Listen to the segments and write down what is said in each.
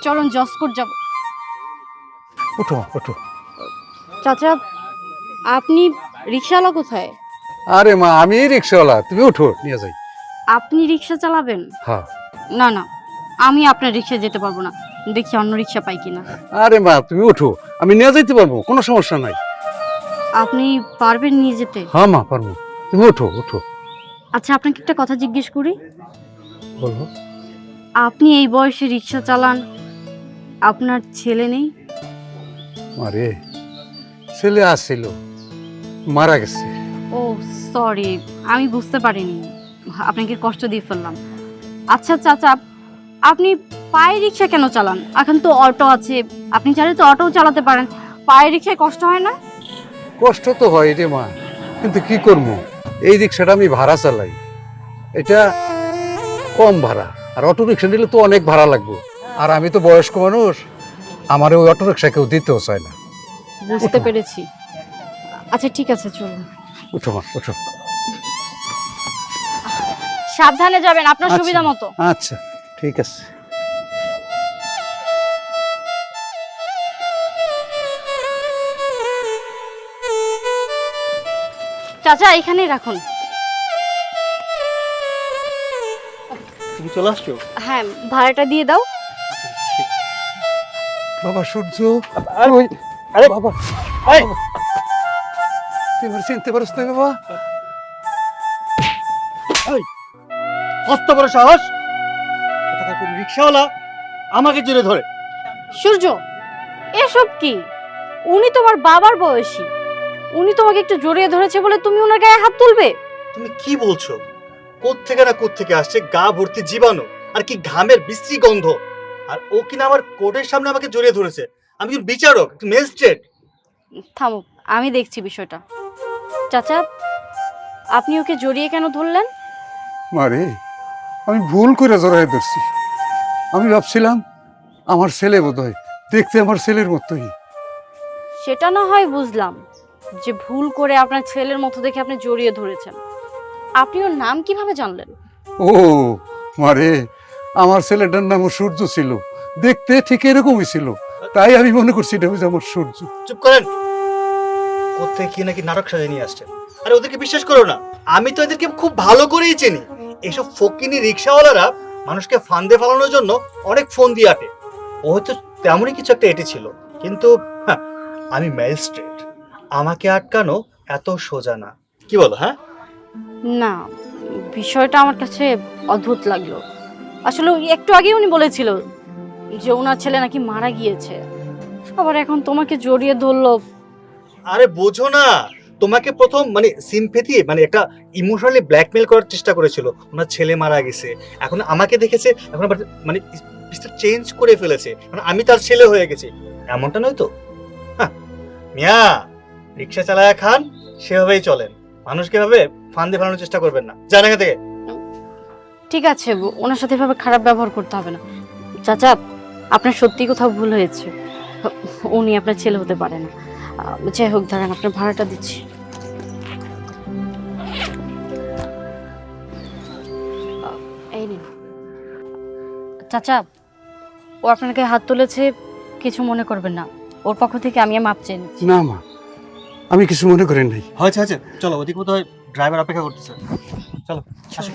চলুন জসকোট যাব। ওঠো ওঠো। চাচা আপনি রিকশাওয়ালা কোথায়? আরে মা, আমি রিক্সাওয়ালা, তুমি উঠো, নিয়ে যাই। আপনি রিকশা চালাবেন? হ্যাঁ। না না, আমি আপনার রিকশায় যেতে পারবো না, দেখি অন্য রিকশা পাই কিনা। আরে মা তুমি উঠো, আমি নিয়ে যাইতে পারবো, কোনো সমস্যা নাই। আপনি পারবেন নিয়ে যেতে? হ্যাঁ মা পারবো, তুমি উঠো উঠো। আচ্ছা আপনাকে একটা কথা জিজ্ঞেস করি, বলো। আপনি এই বয়সে রিকশা চালান, আপনার ছেলে নেই? আরে ছেলে আসছিল, মারা গেছে। ও সরি, আমি বুঝতে পারিনি, আপনাকে কষ্ট দিয়ে ফেললাম। আচ্ছা চাচা, আপনি পায়ে রিকশা কেন চালান? এখন তো অটো আছে, আপনি চাইলে তো অটোও চালাতে পারেন। পায়ে রিকশায় কষ্ট হয় না? কষ্ট তো হয় রে মা, কিন্তু কি করবো, এই রিক্সাটা আমি ভাড়া চালাই, এটা কম ভাড়া, আর অটো রিক্সা নিলে তো অনেক ভাড়া লাগবে, আর আমি তো বয়স্ক মানুষ, আমার ওই অটো রিক্সা কেউ দিতেও চায় না। বুঝতে পেরেছি। আচ্ছা ঠিক আছে চলুন। উঠো মা উঠো। সাবধানে যাবেন, আপনার আচ্ছা, সুবিধা মতো। আচ্ছা ঠিক আছে। চাচা এখানেই রাখুন। তুমি চলে আসছো? হ্যাঁ, ভাড়াটা দিয়ে দাও। বাবা সূর্য, আরে, ওই আরে বাবা, এই, তুই আমার চিনতে পারছ না বাবা? কত বড় সাহস! কোথাকার কোন রিক্সাওয়ালা আমাকে জড়িয়ে ধরে। সূর্য, এসব কি? উনি তোমার বাবার বয়সী, উনি তোমাকে একটু জড়িয়ে ধরেছে বলে তুমি ওনার গায়ে হাত তুলবে? তুমি কি বলছো? কোত্থেকে না কোত্থেকে আসছে গা ভর্তি জীবাণু, আর কি ঘামের বিশ্রী গন্ধ, আর ও কিনা আমার কোর্টের সামনে আমাকে জড়িয়ে ধরেছে। আমি কি বিচারক, ম্যাজিস্ট্রেট? থামো, আমি দেখছি বিষয়টা। চাচা, আপনি ওকে জড়িয়ে কেন ধরলেন? মারে, আমি ভুল করে জড়াই ধরছি। আমি ভাবছিলাম আমার ছেলে বোধহয়, দেখতে আমার ছেলের মতোই। সেটা না হয় বুঝলাম যে ভুল করে আপনার ছেলের মতো দেখে আপনি জড়িয়ে ধরেছেন। আপনি ওর নাম কিভাবে জানলেন? ও মারে, আমার ছেলেটার নাম সূর্য ছিল, দেখতে ঠিক এরকমই ছিল, তাই আমি মনে করছি এটা হচ্ছে আমার সূর্য। চুপ করেন! কোত্থেকে কি নাকি নাটক সাজিয়ে নিয়ে আসছে। আরে ওদেরকে বিশ্বাস করো না, আমি তো এদেরকে খুব ভালো করেই চিনি। এইসব ফকিনি রিক্সাওয়ালারা মানুষকে ফান্দে ফেলানোর জন্য অনেক ফোন দিয়ে আটে। ও হয়তো তেমনই কিছু একটা এটে ছিল, কিন্তু হ্যাঁ, আমি ম্যাজিস্ট্রেট, আমাকে আটকানো এত সোজা না। কি বলো? হ্যাঁ না, বিষয়টা আমার কাছে অদ্ভুত লাগলো। আসলে ওই একটু আগেই উনি বলেছিল যে ওনার ছেলে নাকি মারা গিয়েছে, আবার এখন তোমাকে জড়িয়ে ধরলো। আরে বোঝো না, তোমাকে প্রথম মানে সিম্পেথি মানে একটা ইমোশনালি ব্ল্যাকমেল করার চেষ্টা করেছিল, ওনার ছেলে মারা গেছে। এখন আমাকে দেখেছে, এখন আবার মানে চেঞ্জ করে ফেলেছে, মানে আমি তার ছেলে হয়ে গেছি। এমনটা নয় তো? হ্যাঁ, মিয়া, রিক্সা চালায়া খান, সেভাবেই চলেন, মানুষকে ভাবে ফান্দে ফেলানোর চেষ্টা করবেন না। জান এখান থেকে। ঠিক আছে, ওনার সাথে এভাবে খারাপ ব্যবহার করতে হবে না। চাচা, আপনার সত্যি কোথাও ভুল হয়েছে, উনি আপনার ছেলে হতে পারে না। যাই হোক, দাঁড়ান আপনার ভাড়াটা দিচ্ছি। এই নিন। চাচা, ও আপনার গায়ে হাত তুলেছে, কিছু মনে করবেন না, ওর পক্ষ থেকে আমি মাপ চেয়ে নিচ্ছি। না মা, আমি কিছু মনে করি নাই। হয়েছে হয়েছে, চলো, ওদিকে বোধহয় ড্রাইভার অপেক্ষা করতেছে। চলো আসো।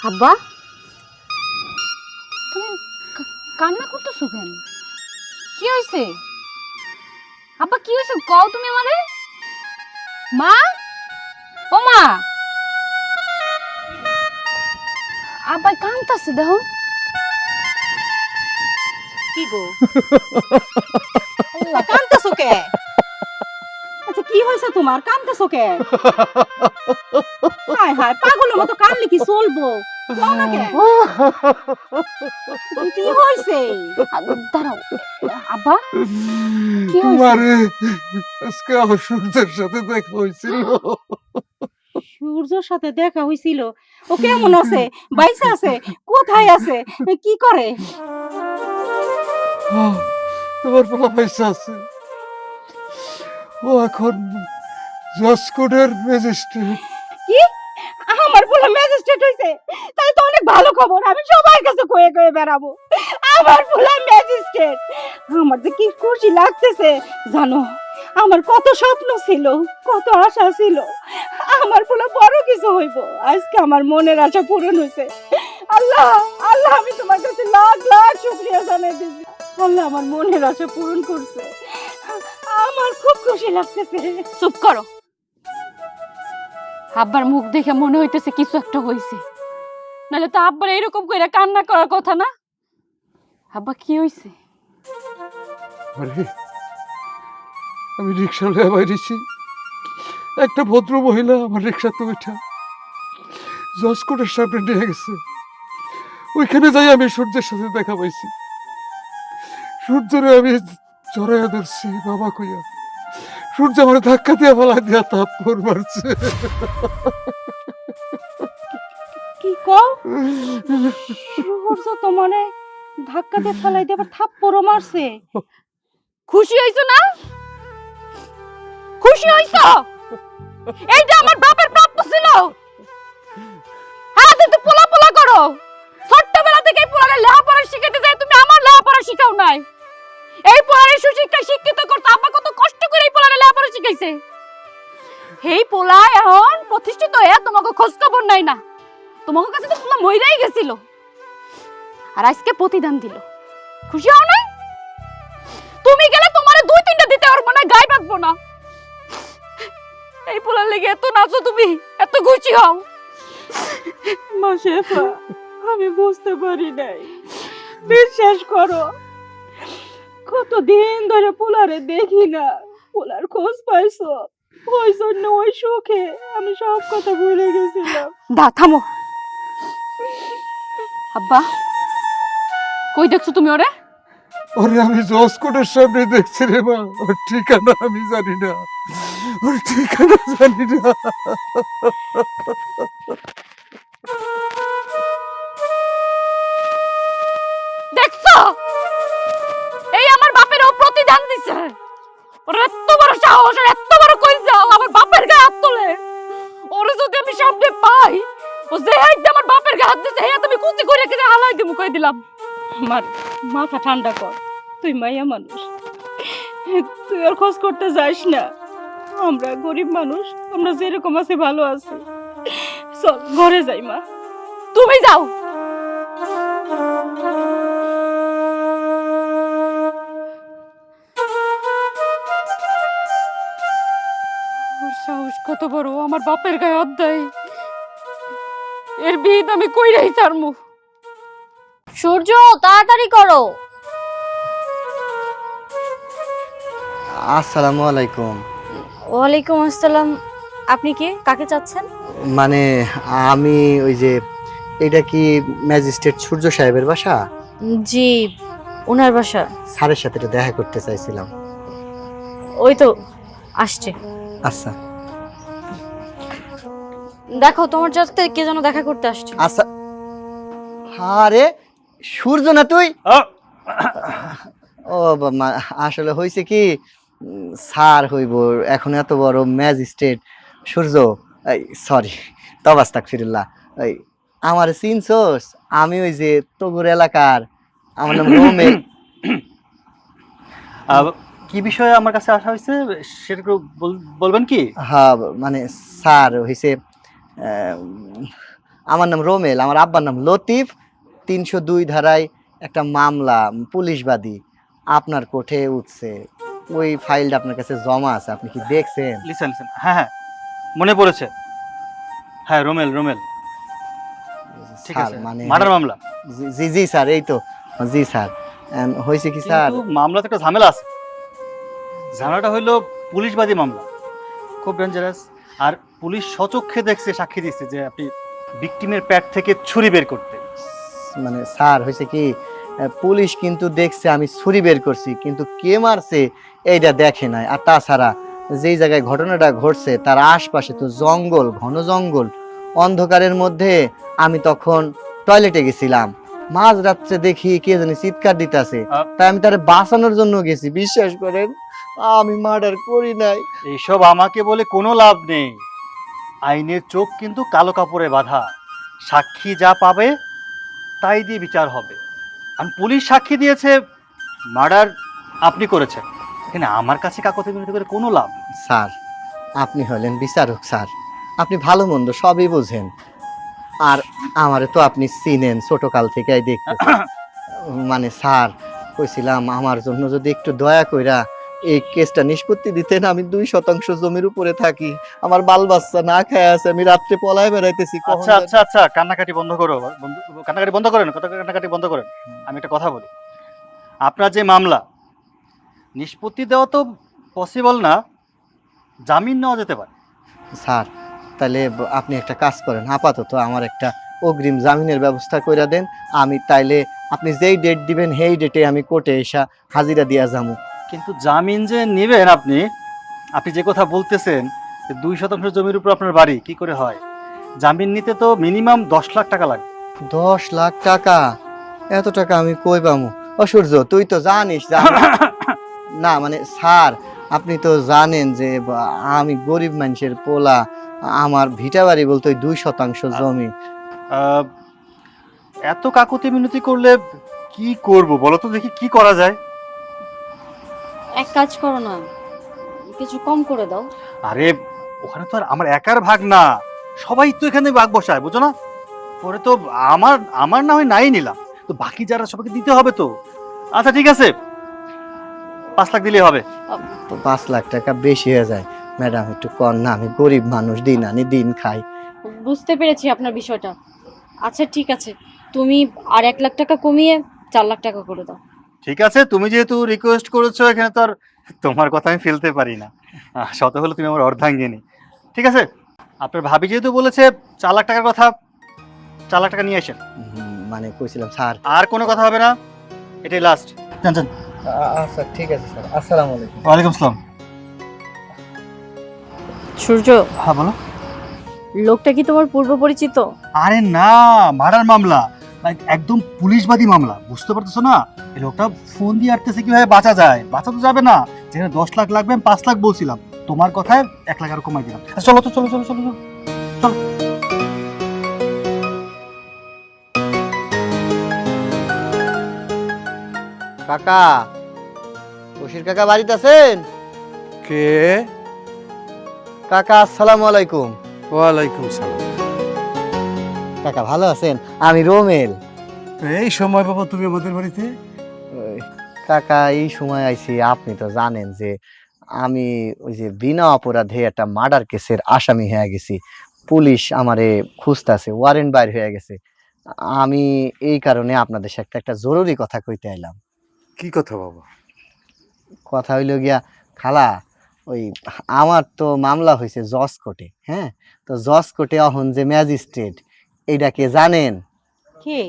আব্বা, তুমি কান্না করতেছো কেন? কি হয়েছে আব্বা? কি হয়েছে কও তুমি আমারে? মা, ও মা, আব্বাই কাঁদতাছে দেখো। কি গো আল্লাহ, কাঁদতেছো কে? আচ্ছা কি হয়েছে তোমার, কাঁদতেছো কে? হায় হায়, পাগলের মতো কাঁদলে কি চলবো? কও না কে? কি হয়েছে? দাঁড়াও আব্বা, কি হয়েছে? মারে, আজকে আমার সূর্যের সাথে দেখা হয়েছিল। সূর্যর সাথে দেখা হয়েছিল? ও কেমন আছে? বাইসা আছে? কোথায় আছে? কি করে? তোমার পোলা পয়সা আছে, ও এখন জজকোর্টের ম্যাজিস্ট্রেট। কি আমার পোলা ম্যাজিস্ট্রেট হইছে? তাই তো অনেক ভালো খবর, আমি সবার কাছে কয়ে কয়ে বেড়াবো আমার পোলা ম্যাজিস্ট্রেট। আমার যে কি খুশি লাগতেছে জানো, আমার কত স্বপ্ন ছিল, কত আশা ছিল আমার পোলা বড় কিছু হইব, আজকে আমার মনের আশা পূরণ হয়েছে। আল্লাহ আল্লাহ, আমি তোমার কাছে লাখ লাখ শুকরিয়া জানাই দিচ্ছি। আল্লাহ আমার মনের আশা পূরণ করছে, আমার খুব খুশি লাগতেছে। চুপ করো, আব্বার মুখ দেখে মনে হইতেছে কিছু একটা হইছে, নাহলে তো আব্বার এরকম কইরা কান্না করার কথা না। আব্বা কি হইছে? আরে, আমি রিক্সা লয়ে বাইরেছি, একটা ভদ্র মহিলা আমার রিক্সাতে উঠা জজকোর্টের সামনে নিয়ে গেছে। ওইখানে যাই আমি সূর্যের সাথে দেখা পাইছি। সূর্যরে আমি জড়াইয়া ধরছি বাবা কইয়া, সূর্য আমার ধাক্কা দিয়া ফেলা দিয়া থাপ্পড় মারছে। কি কও? সূর্য তো মানে ধাক্কা দিয়ে ফেলাই দিয়ে আবার থাপ্পড়ও মারছে? খুশি হইছো না? খুশি হইছো? এইটা আমার বাপের প্রাপ্য ছিল। হাতে তো পোলা পোলা করো, ছোট্টবেলা থেকে এই পোলারে লেখাপড়া শিখাতে যায়, তুমি আমার লেখাপড়া শিখাও নাই। এই পোলারে সুশিক্ষা শিক্ষিত করতে আব্বা কত কষ্ট করে এই পোলারে লেখাপড়া শিখাইছে। এই পোলা এখন প্রতিষ্ঠিত হয়ে তোমাকে খোঁজ খবর নাই না, তোমাকে কাছে তো পোলা মইরাই গেছিল, আর আজকে প্রতিদান দিল। খুশি হও না? তুমি গেলে তোমারে দুই তিনটা দিতে পারবো না, গায়ে বাঁধবো না। এই পোলার লেগে এত নাচো তুমি, এত খুশি হও। মা শেফা, আমি বুঝতে পারি নাই, বিশ্বাস করো কতদিন ধরে পোলারে দেখি না, পোলার খোঁজ পাইছো, ওই জন্য ওই সুখে আমি সব কথা ভুলে গেছিলাম। দা থামো। আব্বা, কই দেখছো তুমি ওরে? ওরে আমি জজকোর্টের সামনে দেখছি রে মা, ওর ঠিকানা আমি জানি না, ওর ঠিকানা জানি না। দেখছো, এই আমার বাপের ও প্রতিদান দিছে। ওর এত বড় সাহস, আর এত বড় কই যাও আমার বাপের গায়ে হাত তোলে। ওরে যদি আমি সামনে পাই, ও যে হাইতে আমার বাপের গায়ে হাত দিছে, হ্যাঁ তুমি কুচি করে রেখে হালাই দিমু কই দিলাম। আমার মাথা ঠান্ডা কর, তুই মাইয়া মানুষ, তুই আর খোঁজ করতে যাস না। আমরা গরিব মানুষ, আমরা যেরকম আছি ভালো আছি, চল ঘরে যাই মা। তুমি যাও। ওর সাহস কত বড়, আমার বাপের গায়ে হাত দেয়। এর বিহিত আমি কইরাই ছাড়মু। সূর্য, তাড়াতাড়ি করো। আসসালামু আলাইকুম। ওয়ালাইকুম আসসালাম। আপনি কে, কাকে চাচ্ছেন? মানে আমি ওই যে, এটা কি ম্যাজিস্ট্রেট সূর্য সাহেবের বাসা? জি, ওনার বাসা। স্যারের সাথে একটু দেখা করতে চাইছিলাম। ওই তো আসছে। আচ্ছা দেখো, তোমার সাথে কে যেন দেখা করতে আসছে। আচ্ছা। আরে সূর্য না তুই? ও আসলে হয়েছে কি, স্যার হইব এখন, এত বড় ম্যাজিস্ট্রেট সূর্য। সরি, তবাস্তাক ফিরুল্লাহ। ওই আমার চিনছোস? আমি ওই যে তগুর এলাকার, আমার নাম রোমে। কি বিষয়ে আমার কাছে আসা হয়েছে সেটা একটু বলবেন কি? হ্যাঁ মানে স্যার হয়েছে, আমার নাম রোমেল, আমার আব্বার নাম লতিফ। 302 ধারায় একটা মামলা, পুলিশবাদী আপনার কোর্টে উঠছে। ওই ফাইলটা আপনার কাছে জমা আছে, আপনি কি দেখছেন? লিসেন লিসেন, হ্যাঁ হ্যাঁ মনে পড়েছে। হ্যাঁ রোমেল রোমেল ঠিক স্যার আছে মানে মার্ডার মামলা। জি জি স্যার, এই তো। জি স্যার, হয়েছে কি স্যার? কিন্তু মামলাতে একটা ঝামেলা আছে। ঝামেলাটা হইলো পুলিশবাদী মামলা, খুব ডেঞ্জারাস। আর পুলিশ সচক্ষে দেখছে, সাক্ষী দিচ্ছে যে আপনি ভিকটিমের পেট থেকে ছুরি বের করতে। মানে স্যার হয়েছে কি, পুলিশ কিন্তু দেখছে আমি ছুরি বের করছি, কিন্তু কে মারছে এইটা দেখে নাই। আর তাছাড়া যেই জায়গায় ঘটনাটা ঘটছে তার আশপাশে তো জঙ্গল, ঘন জঙ্গল, অন্ধকারের মধ্যে আমি তখন টয়লেটে গেছিলাম। মাঝরাত্রে দেখি কে জানি চিৎকার দিতেছে, তাই আমি তারে বাঁচানোর জন্য গেছি। বিশ্বাস করেন আমি মার্ডার করি নাই। এইসব আমাকে বলে কোনো লাভ নেই। আইনের চোখ কিন্তু কালো কাপড়ে বাঁধা। সাক্ষী যা পাবে তাই দিয়ে বিচার হবে। আর পুলিশ সাক্ষী দিয়েছে মার্ডার আপনি করেছেন, এখানে আমার কাছে কাকতি মিনতি করে কোনো লাভ নেই। স্যার আপনি হলেন বিচারক স্যার, আপনি ভালো মন্দ সবই বোঝেন। আর আমারে তো আপনি চিনেন ছোটকাল থেকেই দেখতে। মানে স্যার কইছিলাম আমার জন্য যদি একটু দয়া কইরা এই কেসটা নিষ্পত্তি দিতেন। আমি 2% জমির উপরে থাকি, আমার বাল বাচ্চা না খায় আছে, আমি রাত্রে পলায় বেড়াইতেছি। আচ্ছা আচ্ছা আচ্ছা, কান্নাকাটি বন্ধ করো, কান্নাকাটি বন্ধ করেন, কান্নাকাটি বন্ধ করেন। আমি একটা কথা বলি, আপনার যে মামলা নিষ্পত্তি দেওয়া তো পসিবল না, জামিন নেওয়া যেতে পারে। স্যার তাহলে আপনি একটা কাজ করেন, আপাতত আমার একটা অগ্রিম জামিনের ব্যবস্থা করে দেন। আমি তাইলে আপনি যেই ডেট দিবেন সেই ডেটে আমি কোর্টে এসে হাজিরা দিয়া যাবো। কিন্তু জামিন যে নেবেন আপনি, আপনি যে কথা বলতেছেন 2% জমির উপর আপনার বাড়ি, কি করে হয়? জামিন নিতে তো মিনিমাম 10 লাখ টাকা লাগে। 10 লাখ টাকা? এত টাকা আমি কই পামু? ও সূর্য তুই তো জানিস না মানে স্যার আপনি তো জানেন যে আমি গরিব মানুষের পোলা, আমার ভিটা বাড়ি বলতে ওই 2% জমি। এত কাকুতি মিনতি করলে কি করব বলো তো, দেখি কি করা যায়। এক কাজ করো না, কিছু কম করে দাও। আরে ওখানে তো আর আমার একার ভাগ না, সবাই তো এখানে ভাগ বসায়, বুঝো না? পরে তো আমার আমার না হয় নাই নিলাম, তো বাকি যারা সবাইকে দিতে হবে তো। আচ্ছা ঠিক আছে, 5 লাখ দিলেই হবে। 5 লাখ টাকা বেশি হয়ে যায় ম্যাডাম, একটু কম না? আমি গরিব মানুষ, দিন আনি দিন খাই। বুঝতে পেরেছি আপনার বিষয়টা। আচ্ছা ঠিক আছে, তুমি আর 1 লাখ টাকা কমিয়ে 4 লাখ টাকা করে দাও। ঠিক আছে, তুমি যেহেতু রিকোয়েস্ট করেছো, এখানে তো আর তোমার কথা আমি ফেলতে পারি না। শত হলে তুমি আমার অর্ধাঙ্গিনী। ঠিক আছে, আপনার ভাবি যেহেতু বলেছে 4 লাখ টাকার কথা, 4 লাখ টাকা নিয়ে আসেন। মানে কইছিলাম স্যার। আর কোনো কথা হবে না, এটাই লাস্ট। জানছেন? আচ্ছা ঠিক আছে স্যার, আসসালামু আলাইকুম। ওয়ালাইকুম আসসালাম। সূর্য, হ্যাঁ বলো। লোকটা কি তোমার পূর্ব পরিচিত? আরে না, মার্ডার মামলা, লাইক একদম পুলিশবাদী মামলা, বুঝতে পারতেছো না? এই লোকটা ফোন দিয়ে আটতেছে কিভাবে বাঁচা যায়। বাঁচা তো যাবে না, যেখানে 10 লাখ লাগবে আমি 5 লাখ বলছিলাম, তোমার কথায় 1 লাখ আর কমাই দিলাম। আচ্ছা, চলো তো, চলো চলো চলো চলো। কাকা, বশির কাকা বাড়িতে আছেন? কে? কাকা আসসালামু আলাইকুম। ওয়ালাইকুম সালাম। কাকা ভালো আছেন? আমি রোমেল। এই সময় বাবা তুমি আমাদের বাড়িতে? কাকা এই সময় আইছি, আপনি তো জানেন যে আমি ওই যে বিনা অপরাধে একটা মার্ডার কেসের আসামি হয়ে গেছি। পুলিশ আমারে খুঁজতেছে, ওয়ারেন্ট বাইর হয়ে গেছে। আমি এই কারণে আপনাদের সাথে একটা জরুরি কথা কইতে আইলাম। কি কথা বাবা? কথা হইল গিয়া খালা, ওই আমার তো মামলা হয়েছে জজ কোর্টে। হ্যাঁ, তো জজ কোর্টে এখন যে ম্যাজিস্ট্রেট, এইটাকে জানেন? কে?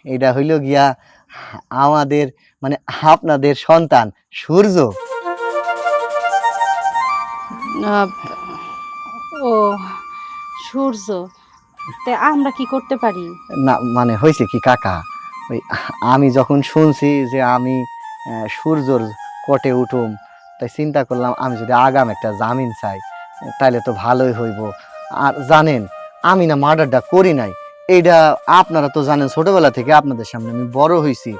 এইটা হইল গিয়া আমাদের মানে আপনাদের সন্তান সূর্য। ও সূর্য, তে আমরা কি করতে পারি? না মানে হয়েছে কি কাকা, ওই আমি যখন শুনছি যে আমি সূর্যর কোর্টে উঠুম, তাই চিন্তা করলাম আমি যদি আগাম একটা জামিন চাই তাহলে তো ভালোই হইব। আর জানেন আমি না মার্ডারটা করি নাই, এইটা আপনারা তো জানেন, ছোটবেলা থেকে আপনাদের সামনে আমি বড় হইছি।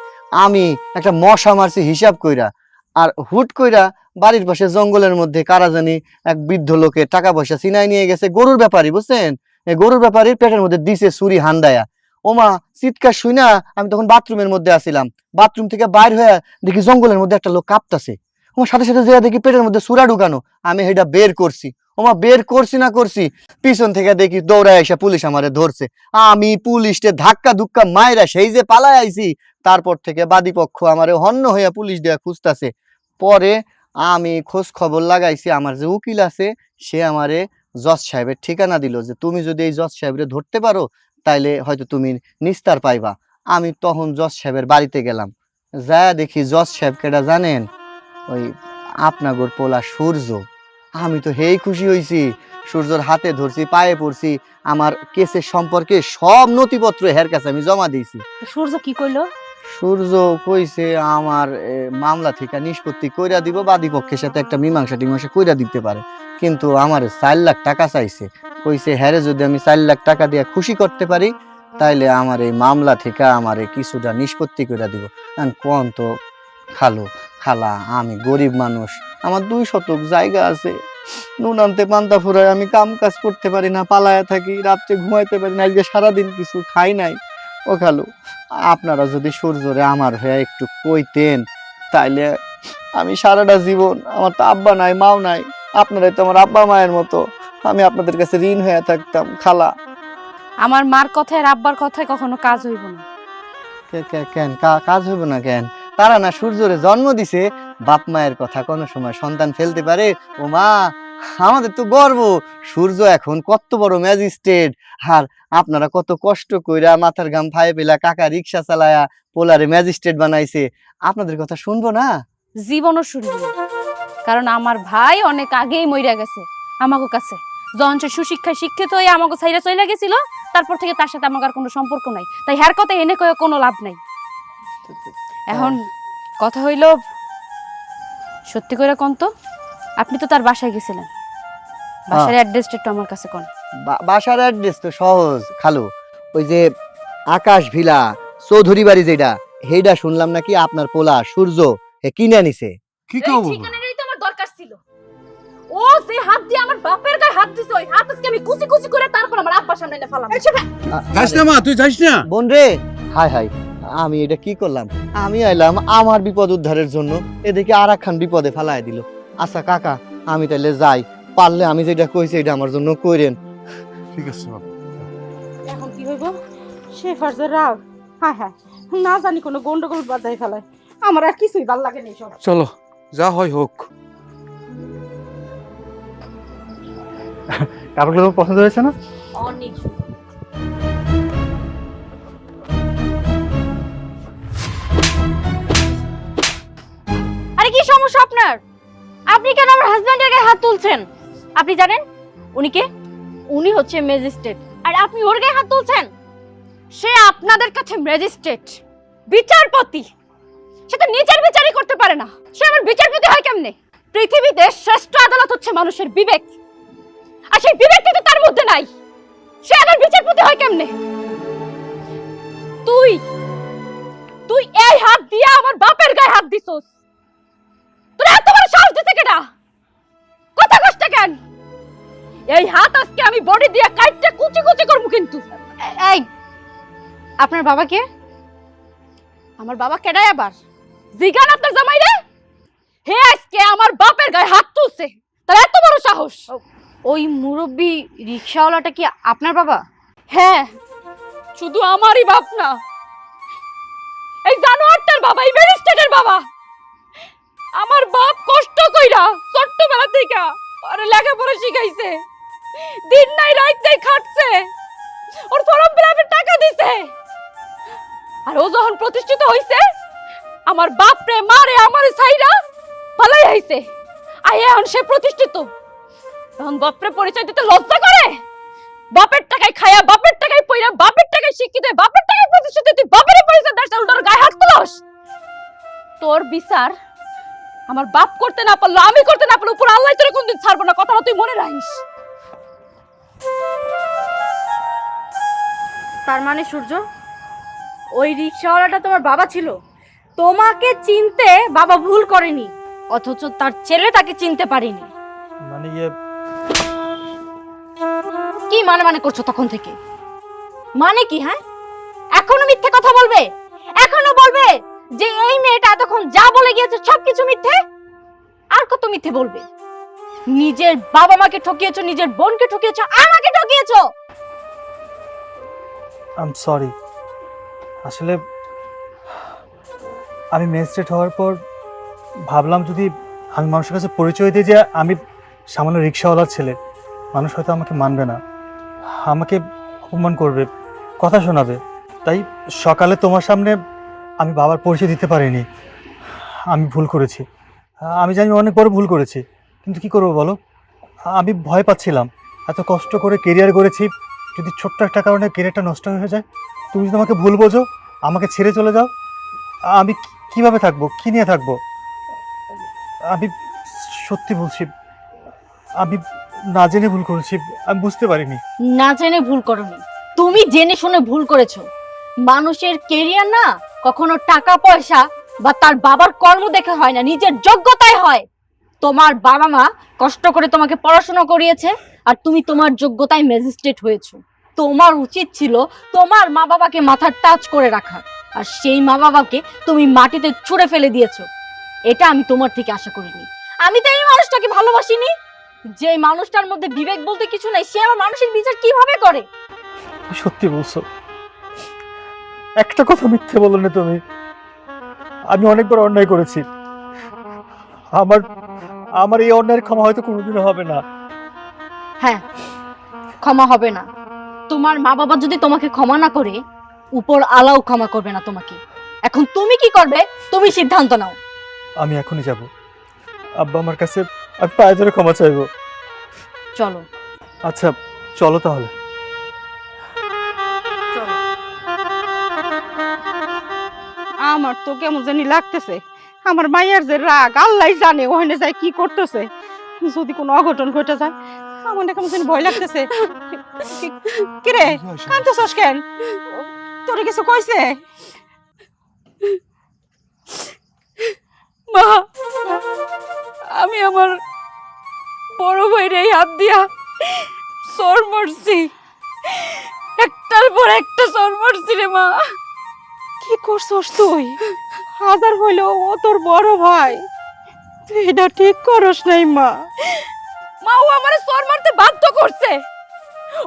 আমি একটা মশা মারছি হিসাব কইরা, আর হুট কইরা বাড়ির পাশে জঙ্গলের মধ্যে কারা জানি এক বৃদ্ধ লোকের টাকা পয়সা ছিনাই নিয়ে গেছে। গরুর ব্যাপারী, বুঝছেন? গরুর ব্যাপারীর পেটের মধ্যে দিছে ছুরি হান্দায়া। ওমা চিৎকার শুই না, আমি তখন বাথরুমের মধ্যে আসিলাম, বাথরুম থেকে বাইর হয়ে দেখি জঙ্গলের মধ্যে একটা লোক কাঁপতাছে। আমার সাথে সাথে যে দেখি পেটের মধ্যে সুরা ঢুকানো, আমি সেটা বের করছি। ওমা বের করছি না করছি, পিছন থেকে দেখি দৌড়ায় এসে পুলিশ আমারে ধরছে। আমি পুলিশকে ধাক্কা ধুক্কা মাইরা সেই যে পালায় আইছি, তারপর থেকে বাদীপক্ষ আমারে হন্য হইয়া পুলিশ দিয়া খুঁজতাছে। পরে আমি খোঁজ খবর লাগাইছি, আমার যে উকিল আছে সে আমারে জজ সাহেবের ঠিকানা দিল যে তুমি যদি এই জজ সাহেবরে ধরতে পারো তাইলে হয়তো তুমি নিস্তার পাইবা। আমি তখন জজ সাহেবের বাড়িতে গেলাম, যা দেখি জজ সাহেব কেডা জানেন? ওই আপনাগর পোলা সূর্য। আমি তো হেই খুশি হইছি, সূর্যর হাতে ধরছি, পায়ে পড়ছি, আমার কেসের সম্পর্কে সব নথিপত্র হের কাছে আমি জমা দিয়েছি। সূর্য কি কইলো? সূর্য কইছে আমার মামলা থেকে নিষ্পত্তি কইরা দিব, বাদীপক্ষের সাথে একটা মীমাংসা টিমাংসা কইরা দিতে পারে, কিন্তু আমার 4 লাখ টাকা চাইছে। কইছে হ্যারে যদি আমি 4 লাখ টাকা দিয়ে খুশি করতে পারি তাইলে আমার এই মামলা থেকে আমার কিছুটা নিষ্পত্তি কইরা দিব। কোন তো খালা আমি গরিব মানুষ, আমার 2 শতক জায়গা আছে, নুন আনতে পান্তা ফুরায় আমি কাম কাজ করতে পারি না, পালায়া থাকি, রাত্রে ঘুমাইতে পারি না, আজকে সারাদিন কিছু খাই নাই। ও খালু, আপনারা যদি সূর্যরে আমার হয়ে একটু কইতেন তাইলে আমি সারাটা জীবন, আমার তো আব্বা নাই মাও নাই, আপনারাই তো আমার আব্বা মায়ের মতো, আমি আপনাদের কাছে ঋণ হয়ে থাকতাম। খালা, আমার মার কথায় আর আব্বার কথায় কখনো কাজ হইব না। কেন কাজ হইব না কেন? তারা না সূর্যরে জন্ম দিছে, বাপ মায়ের কথা কোনো সময় সন্তান ফেলতে পারে? ও মা, আমাদের তো গর্ব, সূর্য এখন কত বড় ম্যাজিস্ট্রেট, আর আপনারা কত কষ্ট কইরা মাথার ঘাম ফায়ে পেলা কাকা রিক্সা চালায়া পোলারে ম্যাজিস্ট্রেট বানাইছে, আপনাদের কথা শুনবো না? জীবনও শুনবো না, কারণ আমার ভাই অনেক আগেই মইরা গেছে আমাগো কাছে। যখন সে সুশিক্ষায় শিক্ষিত হয়ে আমাকে ছাইরা চলে গেছিল, তারপর থেকে তার সাথে আমার আর কোনো সম্পর্ক নাই, তাই হ্যার কথা এনে কয়ে কোনো লাভ নাই। এখন কথা হইল, সত্যি করে কোন তো, আপনি তো তার বাসায় গেছিলেন, বাসার অ্যাড্রেসটা একটু আমার কাছে কোন। বাসার অ্যাড্রেস তো সহজ খালু, ওই যে আকাশ ভিলা চৌধুরী বাড়ি যেটা, হেইডা শুনলাম নাকি আপনার পোলা সূর্য কিনে নিছে। কি এই কব? ঠিকানাটাই তো আমার দরকার ছিল। ও যে হাত দিয়ে আমার বাপের গায়ে হাত দিছে, ওই হাত আজকে আমি কুচি কুচি করে তারপর আমার আব্বার সামনে এনে ফেলাম। যাস না মা, তুই যাস না। বোন রে, হাই হাই, আমি এটা কি করলাম? আমি আইলাম আমার বিপদ উদ্ধারের জন্য, এদিকে আর একখান বিপদে ফেলায় দিল। আচ্ছা কাকা, আমি তাইলে যাই, পারলে আমি যেটা কইছি এটা আমার জন্য কইরেন। ঠিক আছে বাবা। এখন কি হইব? শেফার যে রাগ, হ্যাঁ হ্যাঁ, না জানি কোনো গন্ডগোল বাজাই ফেলায়, আমার আর কিছুই ভাল লাগে না সব। চলো, যা হয় হোক। কাপড়গুলো পছন্দ হয়েছে না? অনেক আরে কি সমস্যা আপনার? আপনি কেন আমার হাজবেন্ডের গায়ে হাত তুলছেন? আপনি জানেন উনি কে? উনি হচ্ছে ম্যাজিস্ট্রেট, আর আপনি ওর গায়ে হাত তুলছেন? সে আপনাদের কাছে ম্যাজিস্ট্রেট, বিচারপতি, সে তো নিজের বিচারই করতে পারে না, সে আমার বিচারপতি হয় কেমনে? পৃথিবীতে শ্রেষ্ঠ আদালত হচ্ছে মানুষের বিবেক, আর সেই বিবেকটা তো তার মধ্যে নাই, সে আমার বিচারপতি হয় কেমনে? তুই তুই এই হাত দিয়ে আমার বাপের গায়ে হাত দিছস, তোর এত বড় সাহস দিতে কেডা? কথা কষ্ট কেন? এই হাত আজকে আমি বডি দিয়ে কাটতে কুচি কুচি করব। কিন্তু এই আপনার বাবা কে? আমার বাবা কেডাই আবার? জিগান আপনার জামাই রে, হে আজকে আমার বাপের গায়ে হাত তুলছে, তার এত বড় সাহস? ওই মুরব্বি রিকশাওয়ালাটা কি আপনার বাবা? হ্যাঁ, শুধু আমারই বাপ না, এই জানোয়ারটার বাবা, এই ম্যাজিস্ট্রেটের বাবা। আমার বাপ কষ্ট কইরা ছোট্টবেলা থেকে আরে লেখাপড়া শিখাইছে, দিন নাই রাত নাই খাটছে, ওর ফর্ম ফিলাপের টাকা দিছে, আর ও যখন প্রতিষ্ঠিত হইছে আমার বাপ রে মারে আমারে ছাইরা পালাই আইছে, আর এখন সে প্রতিষ্ঠিত, এখন বাপরে পরিচয় দিতে লজ্জা করে? বাপের টাকায় খায়া, বাপের টাকায় পয়রা, বাপের টাকায় শিক্ষিত, বাপের টাকায় প্রতিষ্ঠিত, তুই বাপের পরিচয় দাস, উল্টোর গায়ে হাত তুলস? তোর বিচার আমার বাপ করতে না পারলো, আমি করতে না পারলো, উপর আল্লাহ তোরে কোনদিন ছাড়বো না, কথাটা তুই মনে রাখিস। তার মানে সূর্য, ওই রিকশাওয়ালাটা তোমার বাবা ছিল, তোমাকে চিনতে বাবা ভুল করেনি, অথচ তার ছেলে তাকে চিনতে পারেনি। মানে কি মানে করছো তখন থেকে? মানে কি? হ্যাঁ, এখনো মিথ্যে কথা বলবে? এখনো বলবে যে এই মেয়েটা এতক্ষণ যা বলে গিয়েছে সবকিছু মিথ্যে? আর কত মিথ্যে বলবে? নিজের বাবা মাকে ঠকিয়েছো, নিজের বোনকে ঠকিয়েছো, আমাকে ঠকিয়েছো। I am sorry. আসলে আমি ম্যাজিস্ট্রেট হওয়ার পর ভাবলাম যদি আমি মানুষের কাছে পরিচয় দিই যে আমি সামান্য রিক্সাওয়ালার ছেলে, মানুষ হয়তো আমাকে মানবে না, আমাকে অপমান করবে, কথা শোনাবে। তাই সকালে তোমার সামনে আমি বাবার পরিচয় দিতে পারিনি। আমি ভুল করেছি, আমি জানি অনেক বড় ভুল করেছি, কিন্তু কি করবো বলো, আমি ভয় পাচ্ছিলাম। এত কষ্ট করে কেরিয়ার গড়েছি, যদি ছোট্ট একটা কারণে কেরিয়ারটা নষ্ট হয়ে যায়, তুমি যদি আমাকে ভুল বোঝো, আমাকে ছেড়ে চলে যাও, আমি কিভাবে থাকবো, কি নিয়ে থাকবো? আমি সত্যি বলছি, আমি না জেনে ভুল করেছি, আমি বুঝতে পারিনি। না জেনে ভুল করোনি, তুমি জেনে শুনে ভুল করেছো। মানুষের কেরিয়ার না কখনো টাকা পয়সা বা তার বাবার কর্ম দেখে হয় না, নিজের যোগ্যতায় হয়। তোমার বাবা মা কষ্ট করে তোমাকে পড়াশোনা করিয়েছে, আর তুমি তোমার যোগ্যতায় ম্যাজিস্ট্রেট হয়েছো। তোমার উচিত ছিল তোমার মা বাবাকে মাথার টাচ করে রাখা, আর সেই মা বাবাকে তুমি মাটিতে ছুঁড়ে ফেলে দিয়েছো। এটা আমি তোমার থেকে আশা করিনি। আমি তো এই মানুষটাকে ভালোবাসিনি। যে মানুষটার মধ্যে বিবেক বলতে কিছু নাই, সে আমার মানুষের বিচার কিভাবে করে? সত্যি বলছো, একটা কথা মিথ্যে বলো না তুমি। আমি অনেকবার অন্যায় করেছি, আমার আমার এই অন্যায়ের ক্ষমা হয়তো কোনোদিনও হবে না। হ্যাঁ, ক্ষমা হবে না। তোমার মা বাবা যদি তোমাকে ক্ষমা না করে, উপর আলাও ক্ষমা করবে না তোমাকে। এখন তুমি কি করবে, তুমি সিদ্ধান্ত নাও। আমি এখনই যাব আব্বা আমার কাছে, আমি পায়ে ধরে ক্ষমা চাইবো। চলো। আচ্ছা চলো তাহলে। আমার তো কেমন জানি লাগতেছে, আমার মাইয়ার যে রাগ আল্লাহ জানে ওখানে যায় কি করতেছে। যদি কোনো অঘটন ঘটে যায়, আমার না কেমন জানি ভয় লাগতেছে। কিরে কাঁদতেছস কেন? তোর কিছু কইছে? মা, আমি আমার বড় ভাইরে হাত দিয়া সর মারছি, একটার পর একটা সর মারছি রে মা। কি করছস তুই? হাজার হইলেও ও তোর বড় ভাই, তুই এটা ঠিক করস নাই মা। মা, ও আমারে সর মারতে বাধ্য করছে।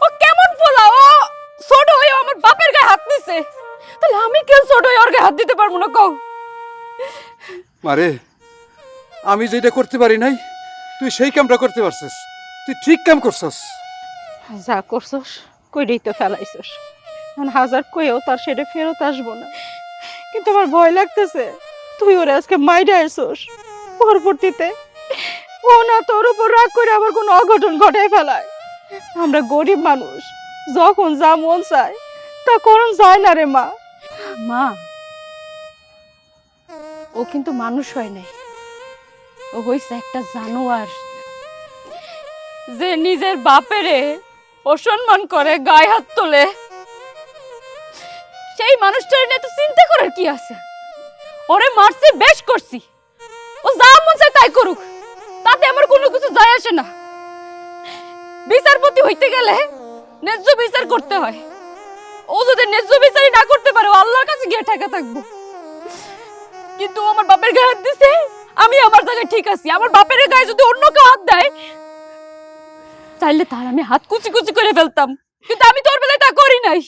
ও কেমন পোলা, ও ছোট হয়ে আমার বাপের গায়ে হাত দিছে, তাহলে আমি কেন ছোট হয়ে ওর গায়ে হাত দিতে পারবো না কও? মারে, আমি যেটা করতে পারি নাই, তুই সেই কামটা করতে পারছিস। তুই ঠিক কাম করছস। যা করছস কইরেই তো ফেলাইছস, এখন হাজার কইও তার সেটা ফেরত আসবো না। কিন্তু আমার ভয় লাগতেছে, তুই ওরে আজকে মাইরা আইছস, পরবর্তীতে ও না তোর উপর রাগ করে আবার কোনো অঘটন ঘটায় ফেলায়। আমরা গরিব মানুষ, যখন যা মন চায় তা করণ যায় না রে মা। মা, ও কিন্তু মানুষ হয় নাই, ও হইছে একটা জানোয়ার, যে নিজের বাপেরে অসম্মান করে, গায়ে হাত তোলে। সেই মানুষটার নিয়ে তো চিন্তা করার কি আছে? ওরে মারছি, বেশ করছি, ও যা মন চায় তাই করুক, তাতে আমার কোনো কিছু যায় আসে না। বিচারপতি হইতে গেলে ন্যায্য বিচার করতে হয়। ও যদি ন্যায্য বিচারই না করতে পারে, ও আল্লাহর কাছে গিয়ে ঠেকা থাকবো। কিন্তু ও আমার বাপের গায়ে হাত দিছে, আমি আমার জায়গায় ঠিক আছি। আমার বাপের গায়ে যদি অন্য কেউ হাত দেয়, চাইলে তার আমি হাত কুচি কুচি করে ফেলতাম, কিন্তু আমি তোর বেলায় তা করি নাই।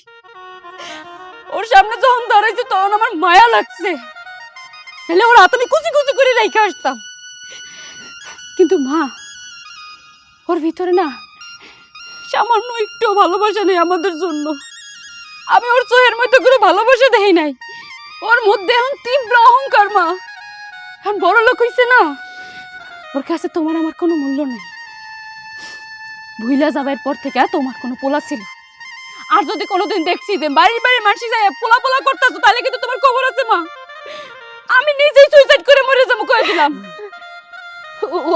ওর সামনে যখন দাঁড়াইছি তখন আমার মায়া লাগছে, তাহলে ওর হাত আমি কুচি কুচি করে রেখে আসতাম। কিন্তু মা, ওর ভিতরে না সামান্য একটু ভালোবাসা নেই আমাদের জন্য। আমি ওর চোখের মধ্যে কোনো ভালোবাসা দেখি নাই। ওর মধ্যে এখন তীব্র অহংকার মা, এখন বড় লোক হইছে না, ওর কাছে তোমার আমার কোনো মূল্য নাই। ভুইলা যাবার পর থেকে তোমার কোনো পোলা ছিল, আর যদি কোনোদিন দেখছি যে বাড়ির বাড়ির মানুষ যায় পোলা পোলা করতেছো, তাহলে কিন্তু তোমার খবর আছে মা। আমি নিজেই সুইসাইড করে মরে যাবো কয়ে দিলাম।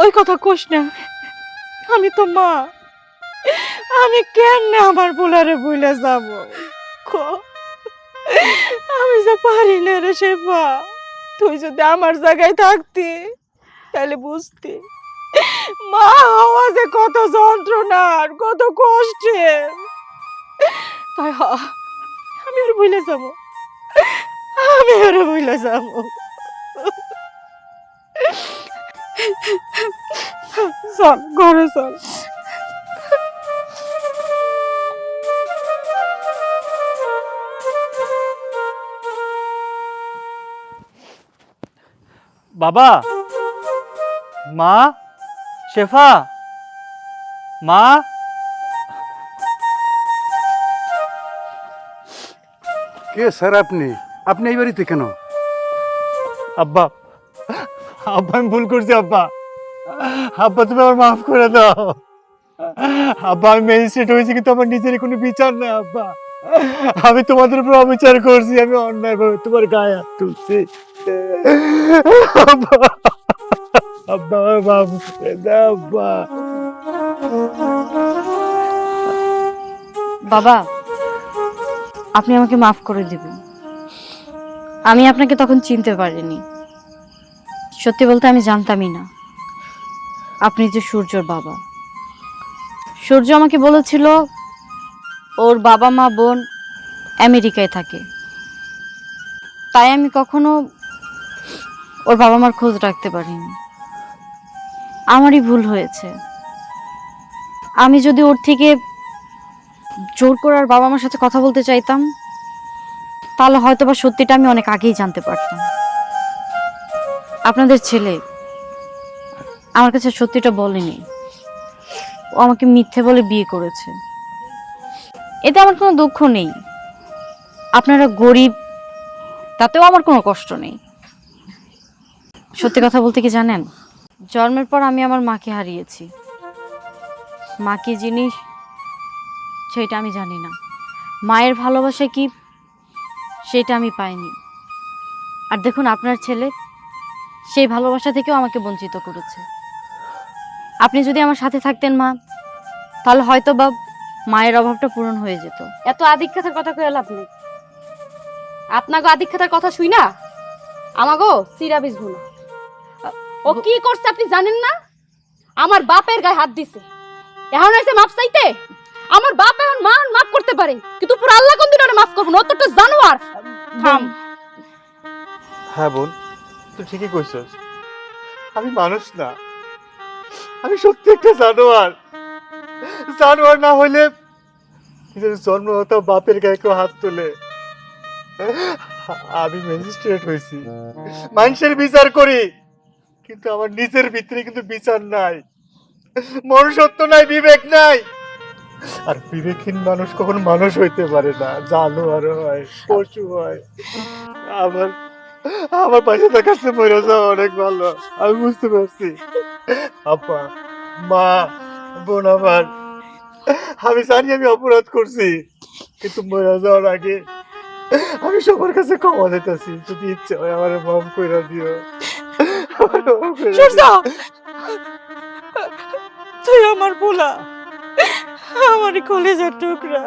ওই কথা কোস না, আমি তো মা, আমি কেমনে আমার পোলারে ভুলে যাব? আমি যে পারি না রে শেফা। তুই যদি আমার জায়গায় থাকতি তাহলে বুঝতি মা হওয়া যে কত যন্ত্রণার, কত কষ্টের। তাই আমি ওর ভুলে যাব, আমি ওর ভুলে যাব। চল ঘরে চল। বাবা, মা, শেফা, মা। কে স্যার আপনি? আপনি এই বাড়িতে কেন? আব্বা, আব্বা আমি ভুল করছি আব্বা। আব্বা তুমি আমার মাফ করে দাও। আব্বা আমি ম্যাজিস্ট্রেট হয়েছি কিন্তু আমার নিজের কোনো বিচার নাই আব্বা। আমি তোমাদের উপর অবিচার করছি, আমি অন্যায়ভাবে তোমার গায়ে হাত তুলছি। আব্বা, আব্বা আমার মাফ করে দাও আব্বা। বাবা, আপনি আমাকে মাফ করে দিবেন। আমি আপনাকে তখন চিনতে পারিনি। সত্যি বলতে আমি জানতামই না আপনি যে সূর্যর বাবা। সূর্য আমাকে বলেছিল ওর বাবা মা বোন আমেরিকায় থাকে, তাই আমি কখনো ওর বাবা মার খোঁজ রাখতে পারিনি। আমারই ভুল হয়েছে। আমি যদি ওর থেকে জোর করে আর বাবা মার সাথে কথা বলতে চাইতাম, তাহলে হয়তো বা সত্যিটা আমি অনেক আগেই জানতে পারতাম। আপনাদের ছেলে আমার কাছে সত্যিটা বলেনি, ও আমাকে মিথ্যে বলে বিয়ে করেছে। এতে আমার কোনো দুঃখ নেই। আপনারা গরিব, তাতেও আমার কোনো কষ্ট নেই। সত্যি কথা বলতে কি জানেন, জন্মের পর আমি আমার মাকে হারিয়েছি। মা কি জিনিস সেটা আমি জানি না। মায়ের ভালোবাসা কি সেটা আমি পাইনি। আর দেখুন আপনার ছেলে সেই ভালোবাসা থেকেও আমাকে বঞ্চিত করেছে। আপনি যদি আমার সাথে থাকতেন মা, তাহলে হয়তো বা মায়ের অভাবটা পূরণ হয়ে যেত। এত আদিক্ষাতার কথা কয়ে লাভ নেই। আপনাকে আদিক্ষাতার কথা শুই না আমাগো সিরা বিজবো না। ও কি করছে আপনি জানেন না? আমার বাপের গায়ে হাত দিছে, এখন এসে মাপ চাইতে। আমার বাপ এখন মাফ করতে পারে, কিন্তু পুরো আল্লাহ কোন দিন ওরে মাফ করবো না। ও তো একটা জানোয়ার। থাম। হ্যাঁ বোন, তুই ঠিকই কইছস। আমি মানুষ না, আমি সত্যি একটা জানোয়ার। জানোয়ার না হইলে নিজের জন্মগত বাপের গায়ে কেউ হাত তোলে? আমি ম্যাজিস্ট্রেট হয়েছি, মানুষের বিচার করি, কিন্তু আমার নিজের ভিতরে কিন্তু বিচার নাই, মনুষ্যত্ব নাই, বিবেক নাই। আর বিবেকহীন মানুষ কখনো মানুষ হইতে পারে না, জানোয়ার হয়, পশু হয়। আমার আমার পাশে থাকার চেয়ে মরে যাওয়া অনেক ভালো, আমি বুঝতে পারছি। আপা, মা, বোন আমার, আমি জানি আমি অপরাধ করছি, কিন্তু মরে যাওয়ার আগে আমি সবার কাছে ক্ষমা দিতেছি। যদি ইচ্ছে হয় আমার মাফ করে দিও। আমারে মাফ কইরা দিও। সূর্য, তুই আমার পোলা, আমার কলেজের টুকরা।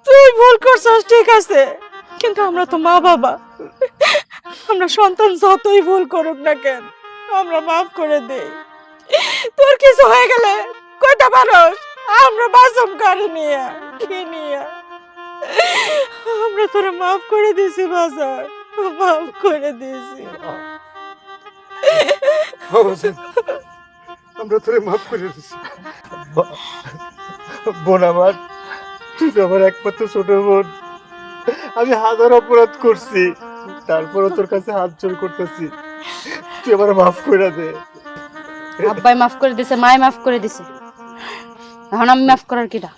তুই ভুল করছিস ঠিক আছে, কিন্তু আমরা তো মা বাবা। আমরা সন্তান যতই ভুল করুক না কেন, আমরা মাফ করে দেই। তোর কিছু হয়ে গেলে কইতে পারোস, আমরা বাসম কারি নিয়ে কি নিয়ে আমরা তোরা মাফ করে দিয়েছি। বাজার মাফ করে দিয়েছি। আমরা তোরে মাফ করে দিছি। বোন আমার, তুই তো আমার একমাত্র ছোট বোন। আমি হাজার অপরাধ করছি, তারপরও তোর কাছে হাত জোর করতেছি, তুই আমার মাফ করে দে। আব্বাই মাফ করে দিছে, মায়ে মাফ করে দিছে, এখন আমি মাফ করার কিটা?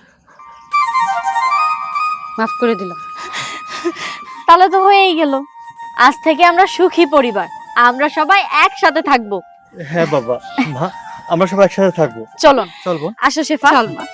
মাফ করে দিলাম। তাহলে তো হয়েই গেল। আজ থেকে আমরা সুখী পরিবার, আমরা সবাই একসাথে থাকবো। হ্যাঁ বাবা, মা, আমরা সবাই একসাথে থাকবো। চলুন, চলবো। আসো শেফা। চল মা।